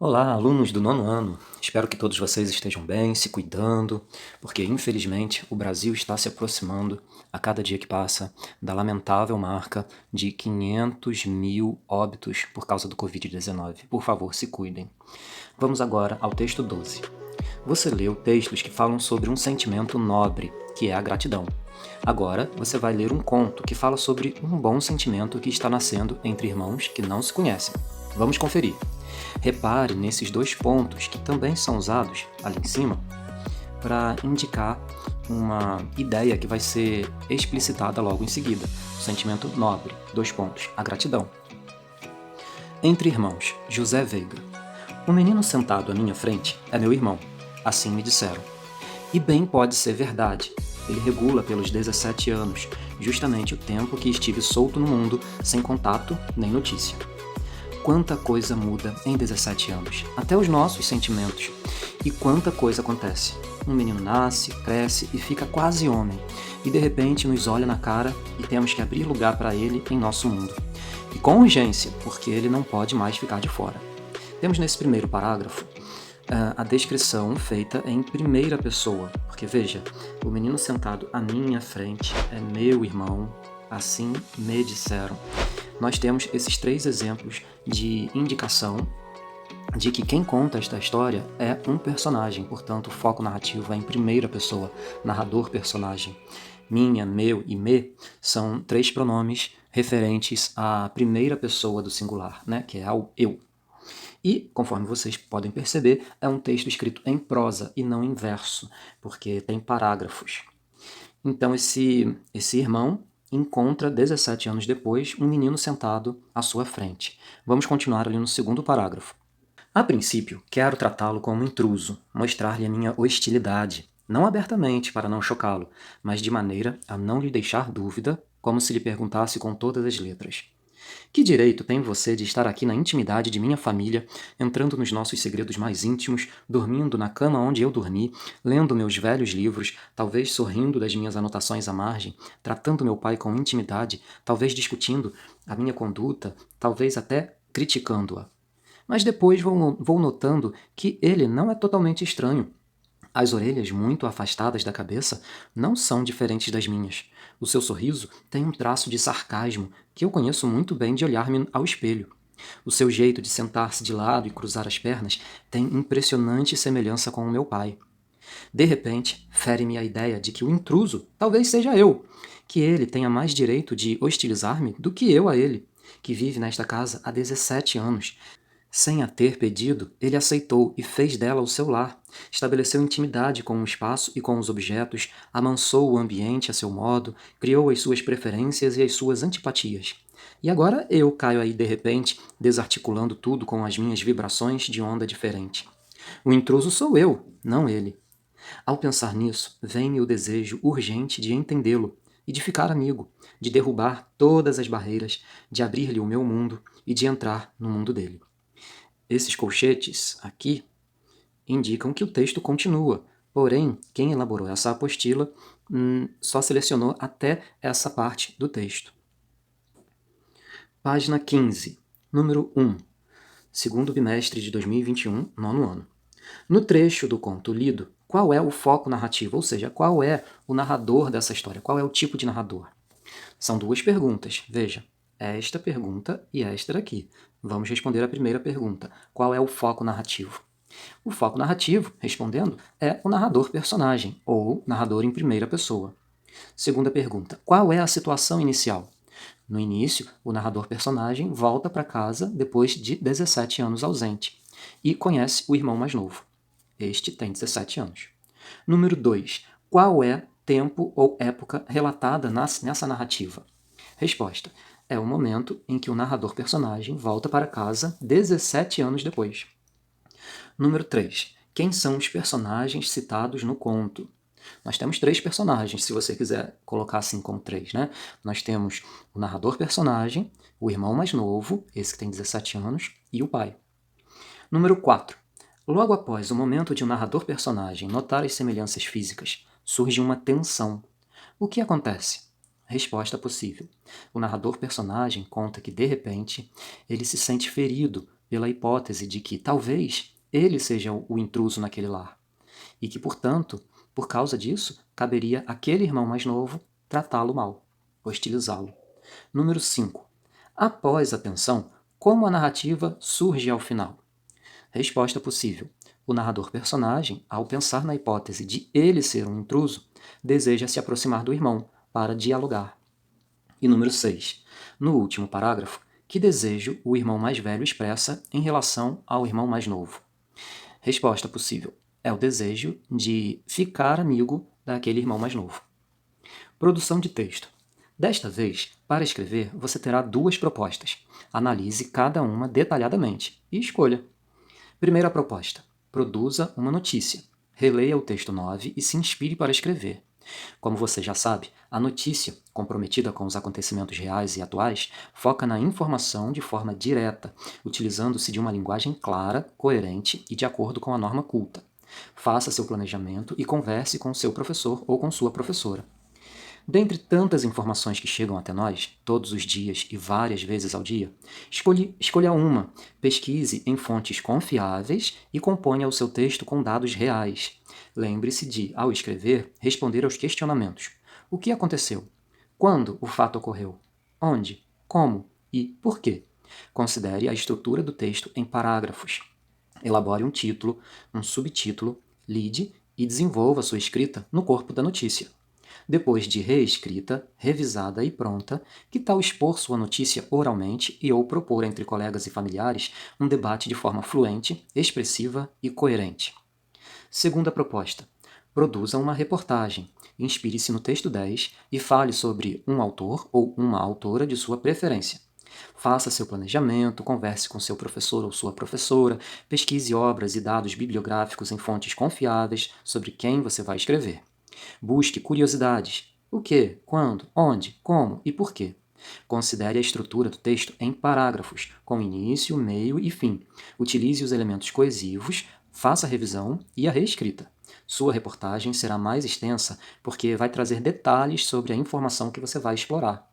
Olá, alunos do nono ano. Espero que todos vocês estejam bem, se cuidando, porque infelizmente o Brasil está se aproximando, a cada dia que passa, da lamentável marca de 500 mil óbitos por causa do Covid-19. Por favor, se cuidem. Vamos agora ao texto 12. Você leu textos que falam sobre um sentimento nobre, que é a gratidão. Agora, você vai ler um conto que fala sobre um bom sentimento que está nascendo entre irmãos que não se conhecem. Vamos conferir. Repare nesses dois pontos que também são usados ali em cima para indicar uma ideia que vai ser explicitada logo em seguida. O sentimento nobre, dois pontos, a gratidão. Entre irmãos, José Veiga. O menino sentado à minha frente é meu irmão, assim me disseram. E bem pode ser verdade. Ele regula pelos 17 anos, justamente o tempo que estive solto no mundo, sem contato nem notícia. Quanta coisa muda em 17 anos, até os nossos sentimentos. E quanta coisa acontece. Um menino nasce, cresce e fica quase homem, e de repente nos olha na cara e temos que abrir lugar para ele em nosso mundo. E com urgência, porque ele não pode mais ficar de fora. Temos nesse primeiro parágrafo a descrição feita em primeira pessoa, porque veja, o menino sentado à minha frente é meu irmão, assim me disseram. Nós temos esses três exemplos de indicação de que quem conta esta história é um personagem, portanto o foco narrativo é em primeira pessoa, narrador-personagem. Minha, meu e me são três pronomes referentes à primeira pessoa do singular, né, que é ao eu. E, conforme vocês podem perceber, é um texto escrito em prosa e não em verso, porque tem parágrafos. Então esse irmão encontra, 17 anos depois, um menino sentado à sua frente. Vamos continuar ali no segundo parágrafo. A princípio, quero tratá-lo como intruso, mostrar-lhe a minha hostilidade, não abertamente para não chocá-lo, mas de maneira a não lhe deixar dúvida, como se lhe perguntasse com todas as letras. Que direito tem você de estar aqui na intimidade de minha família, entrando nos nossos segredos mais íntimos, dormindo na cama onde eu dormi, lendo meus velhos livros, talvez sorrindo das minhas anotações à margem, tratando meu pai com intimidade, talvez discutindo a minha conduta, talvez até criticando-a? Mas depois vou notando que ele não é totalmente estranho. As orelhas muito afastadas da cabeça não são diferentes das minhas. O seu sorriso tem um traço de sarcasmo que eu conheço muito bem de olhar-me ao espelho. O seu jeito de sentar-se de lado e cruzar as pernas tem impressionante semelhança com o meu pai. De repente, fere-me a ideia de que o intruso talvez seja eu, que ele tenha mais direito de hostilizar-me do que eu a ele, que vive nesta casa há 17 anos. Sem a ter pedido, ele aceitou e fez dela o seu lar. Estabeleceu intimidade com o espaço e com os objetos, amansou o ambiente a seu modo, criou as suas preferências e as suas antipatias. E agora eu caio aí de repente, desarticulando tudo com as minhas vibrações de onda diferente. O intruso sou eu, não ele. Ao pensar nisso, vem-me o desejo urgente de entendê-lo e de ficar amigo, de derrubar todas as barreiras, de abrir-lhe o meu mundo e de entrar no mundo dele. Esses colchetes aqui indicam que o texto continua, porém, quem elaborou essa apostila só selecionou até essa parte do texto. Página 15, número 1, segundo bimestre de 2021, nono ano. No trecho do conto lido, qual é o foco narrativo, ou seja, qual é o narrador dessa história, qual é o tipo de narrador? São duas perguntas, veja, esta pergunta e esta daqui. Vamos responder a primeira pergunta, qual é o foco narrativo? O foco narrativo, respondendo, é o narrador-personagem, ou narrador em primeira pessoa. Segunda pergunta, qual é a situação inicial? No início, o narrador-personagem volta para casa depois de 17 anos ausente e conhece o irmão mais novo. Este tem 17 anos. Número 2. Qual é tempo ou época relatada nessa narrativa? Resposta: é o momento em que o narrador-personagem volta para casa 17 anos depois. Número 3. Quem são os personagens citados no conto? Nós temos três personagens, se você quiser colocar assim como três, né? Nós temos o narrador-personagem, o irmão mais novo, esse que tem 17 anos, e o pai. Número 4. Logo após o momento de um narrador-personagem notar as semelhanças físicas, surge uma tensão. O que acontece? Resposta possível. O narrador-personagem conta que, de repente, ele se sente ferido pela hipótese de que talvez ele seja o intruso naquele lar, e que, portanto, por causa disso, caberia àquele irmão mais novo tratá-lo mal, hostilizá-lo. Número 5. Após a tensão, como a narrativa surge ao final? Resposta possível. O narrador-personagem, ao pensar na hipótese de ele ser um intruso, deseja se aproximar do irmão para dialogar. E número 6. No último parágrafo, que desejo o irmão mais velho expressa em relação ao irmão mais novo? Resposta possível. É o desejo de ficar amigo daquele irmão mais novo. Produção de texto. Desta vez, para escrever, você terá duas propostas. Analise cada uma detalhadamente e escolha. Primeira proposta. Produza uma notícia. Releia o texto 9 e se inspire para escrever. Como você já sabe, a notícia, comprometida com os acontecimentos reais e atuais, foca na informação de forma direta, utilizando-se de uma linguagem clara, coerente e de acordo com a norma culta. Faça seu planejamento e converse com seu professor ou com sua professora. Dentre tantas informações que chegam até nós, todos os dias e várias vezes ao dia, escolha uma, pesquise em fontes confiáveis e componha o seu texto com dados reais. Lembre-se de, ao escrever, responder aos questionamentos. O que aconteceu? Quando o fato ocorreu? Onde? Como? E por quê? Considere a estrutura do texto em parágrafos. Elabore um título, um subtítulo, lide e desenvolva sua escrita no corpo da notícia. Depois de reescrita, revisada e pronta, que tal expor sua notícia oralmente e ou propor entre colegas e familiares um debate de forma fluente, expressiva e coerente? Segunda proposta. Produza uma reportagem. Inspire-se no texto 10 e fale sobre um autor ou uma autora de sua preferência. Faça seu planejamento, converse com seu professor ou sua professora, pesquise obras e dados bibliográficos em fontes confiáveis sobre quem você vai escrever. Busque curiosidades. O que, quando, onde, como e por quê. Considere a estrutura do texto em parágrafos, com início, meio e fim. Utilize os elementos coesivos, faça a revisão e a reescrita. Sua reportagem será mais extensa porque vai trazer detalhes sobre a informação que você vai explorar.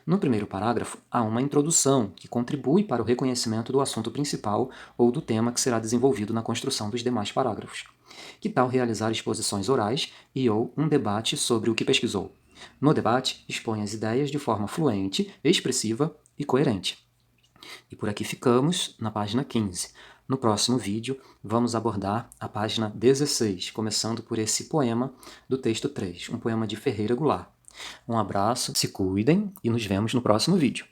No primeiro parágrafo, há uma introdução que contribui para o reconhecimento do assunto principal ou do tema que será desenvolvido na construção dos demais parágrafos. Que tal realizar exposições orais e ou um debate sobre o que pesquisou? No debate, expõe as ideias de forma fluente, expressiva e coerente. E por aqui ficamos na página 15. No próximo vídeo, vamos abordar a página 16, começando por esse poema do texto 3, um poema de Ferreira Goulart. Um abraço, se cuidem e nos vemos no próximo vídeo.